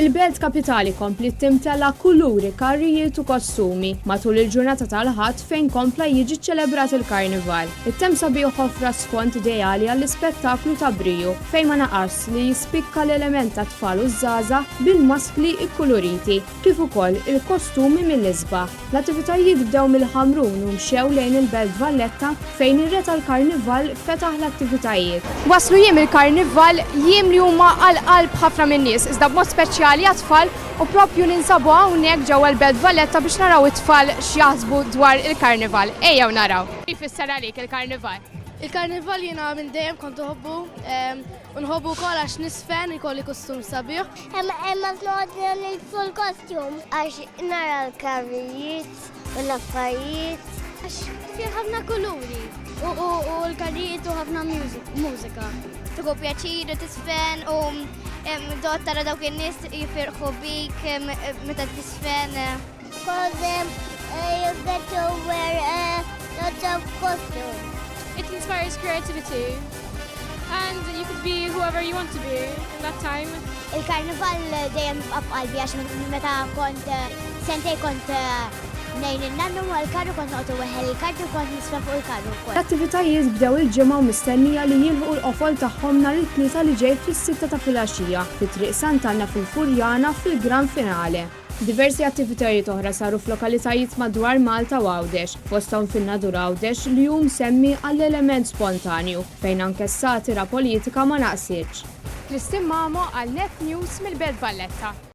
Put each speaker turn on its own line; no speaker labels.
Il-Belt Kapitali kompli timtella kuluri, karrijiet u kostumi matul il-ġurnata tal-ħadd fejn kompla jiġi ċelebrat il-Karnival. It-tem sabiħ ħofra sfond ideali għall-ispettaklu ta' Briju fejn ma naqas li jispikka l-element ta' tfal u żgħażagħ bil-maskli ikkuluriti kif ukoll il-kostumi mill-isba. L-attivitajiet bdew mill-Ħamrun u mxew lejn il-Belt Valletta fejn ir-re tal-Karnival fetaħ l-attivitajiet. Waslu jiem il-Karnival jiem li huma għal-qalb ħafna min-nies iżda b'mod speċjali għat-tfal u propju ninsabu hawnhekk ġewwa l-Belt Valletta biex naraw it-tfal x'jaħsbu dwar il-Karnival. Ejjew naraw. Kif isser għalik il-Karnival?
Il-Karnival jiena minn dejjem kont uħobbu u nħobbu wkoll għax nisfen ikolli kostum sabiħ.
Imma s-noqgħod nilbsu l-kostum għax nara l-karrijiet u l-affarijiet.
Għax fih ħafna kuluri u l-karrijiet u ħafna mużika.
Tuħu pjaċir u tisfen u dot tara dawk in-nies jifirħu bik meta tisfen.
Because you get to wear lots of costumes.
It inspires creativity and you could be whoever you want to be in that time.
Il-Karnival dejjem b'qalbi għax meta kont sentej kont nejn il-nannu għal-karru kont noqtu weħel il-karru kont nisfa fuq il-karru.
L-attivitajiet bdew il-ġimgħa u mistennija li jilħu l-qofol tagħhom nhar it-tlieta li ġej fis-6 ta' filgħaxija fit-Triq Sant'Anna fil-Furjana fil-Gran Finale. Diversi attivitajiet oħra saru f'lokalitajiet madwar Malta u Għawdex, fosthom fin-nadur Għawdex li hu msemmi għall-element spontanju fejn anke s-satira politika ma naqsitx. Kristin Mamo għal Net News mill-Belt Valletta.